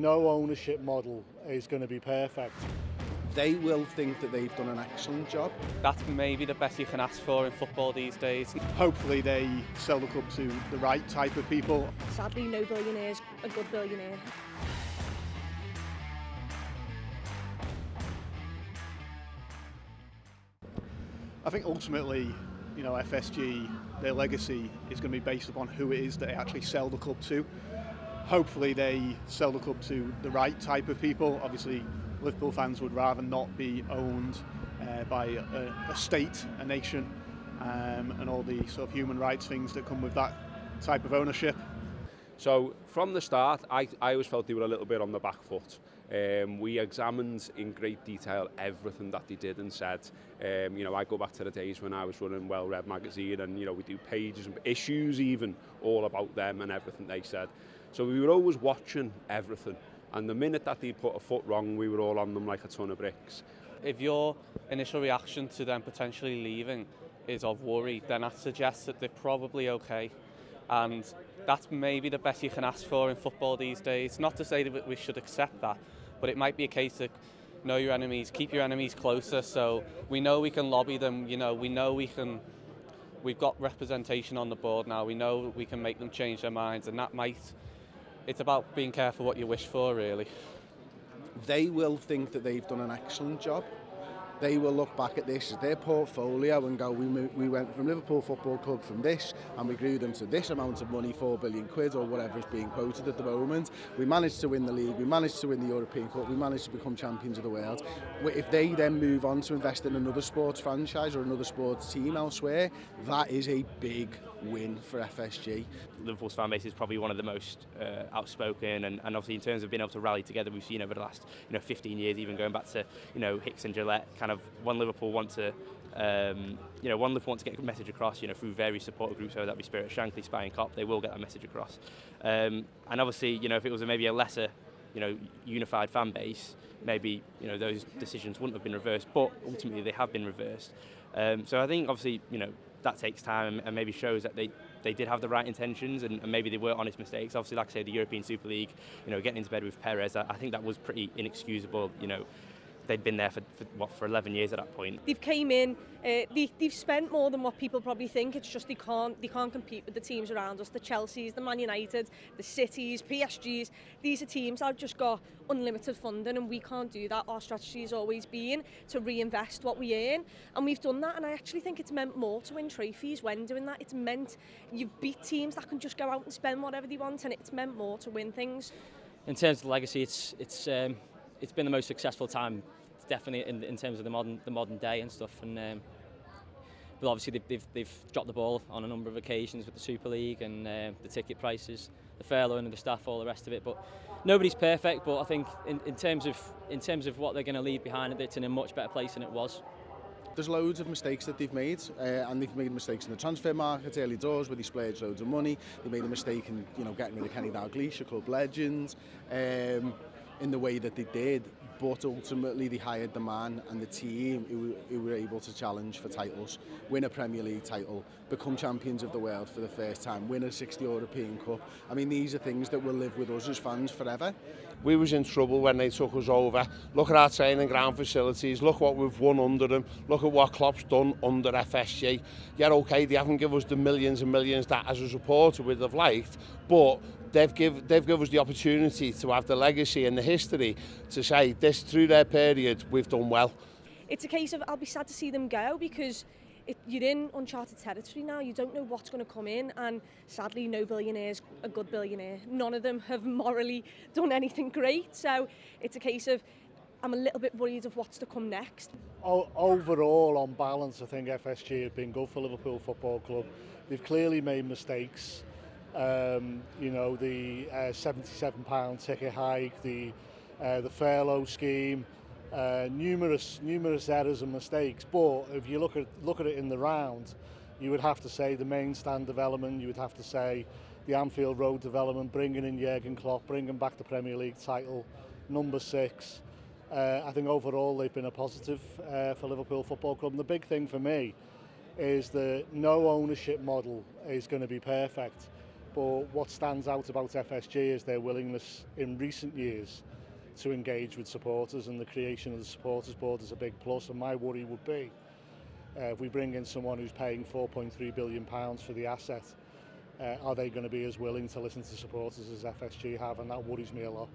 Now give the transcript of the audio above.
no ownership model is going to be perfect. They will think that they've done an excellent job. That's maybe the best you can ask for in football these days. Hopefully they sell the club to the right type of people. Sadly, no billionaire's a good billionaire. I think ultimately, FSG, their legacy is going to be based upon who it is that they actually sell the club to. Hopefully they sell the club to the right type of people. Obviously, Liverpool fans would rather not be owned by a state, a nation, and all the sort of human rights things that come with that type of ownership. So from the start, I always felt they were a little bit on the back foot. We examined in great detail everything that they did and said. I go back to the days when I was running Well Read magazine, and we do pages and issues even all about them and everything they said. So we were always watching everything. And the minute that they put a foot wrong, we were all on them like a ton of bricks. If your initial reaction to them potentially leaving is of worry, then that suggests that they're probably okay. And that's maybe the best you can ask for in football these days. Not to say that we should accept that, but it might be a case of know your enemies, keep your enemies closer. So we know we can lobby them, we know we've got representation on the board now, we know we can make them change their minds, and it's about being careful what you wish for, really. They will think that they've done an excellent job. They will look back at this as their portfolio and go, we went from Liverpool Football Club from this, and we grew them to this amount of money, £4 billion or whatever is being quoted at the moment. We managed to win the league, we managed to win the European Cup, we managed to become champions of the world. If they then move on to invest in another sports franchise or another sports team elsewhere, that is a big win for FSG. Liverpool's fan base is probably one of the most outspoken, and obviously in terms of being able to rally together, we've seen over the last 15 years, even going back to Hicks and Gillette, kind of one Liverpool want to get a message across through various supporter groups, whether that be Spirit Shankly, Spy and Cop, they will get that message across. And obviously if it was maybe a lesser unified fan base, maybe those decisions wouldn't have been reversed, but ultimately they have been reversed. So I think obviously that takes time and maybe shows that they did have the right intentions and maybe they were honest mistakes. Obviously, like I say, the European Super League, getting into bed with Perez, I think that was pretty inexcusable. They'd been there for 11 years at that point. They've came in, they've spent more than what people probably think. It's just they can't compete with the teams around us. The Chelseas, the Man United, the Cities, PSGs. These are teams that have just got unlimited funding, and we can't do that. Our strategy has always been to reinvest what we earn, and we've done that. And I actually think it's meant more to win trophies when doing that. It's meant you've beat teams that can just go out and spend whatever they want, and it's meant more to win things. In terms of the legacy, it's been the most successful time, definitely in terms of the modern day and stuff. And but obviously they've dropped the ball on a number of occasions with the Super League and the ticket prices, the furloughing of the staff, all the rest of it. But nobody's perfect. But I think in terms of what they're going to leave behind, it's in a much better place than it was. There's loads of mistakes that they've made, and they've made mistakes in the transfer market early doors where they splurged loads of money. They made a mistake in getting rid of Kenny Dalglish, a club legend, in the way that they did. But ultimately they hired the man and the team who were able to challenge for titles, win a Premier League title, become champions of the world for the first time, win a 6th European Cup. I mean, these are things that will live with us as fans forever. We was in trouble when they took us over. Look at our training ground facilities, look what we've won under them, look at what Klopp's done under FSG. Yeah, okay, they haven't given us the millions and millions that as a supporter we'd have liked, but they've given us the opportunity to have the legacy and the history to say this through their period we've done well. It's a case of I'll be sad to see them go because you're in uncharted territory now. You don't know what's going to come in, and sadly no billionaire's a good billionaire. None of them have morally done anything great, so it's a case of I'm a little bit worried of what's to come next. Overall, on balance, I think FSG have been good for Liverpool Football Club. They've clearly made mistakes. The £77 ticket hike, the furlough scheme, numerous errors and mistakes. But if you look at it in the round, you would have to say the main stand development. You would have to say the Anfield Road development, bringing in Jurgen Klopp, bringing back the Premier League title, number 6. I think overall they've been a positive for Liverpool Football Club. And the big thing for me is that no ownership model is going to be perfect. But what stands out about FSG is their willingness in recent years to engage with supporters, and the creation of the supporters board is a big plus. And my worry would be if we bring in someone who's paying £4.3 billion for the asset, are they going to be as willing to listen to supporters as FSG have? And that worries me a lot.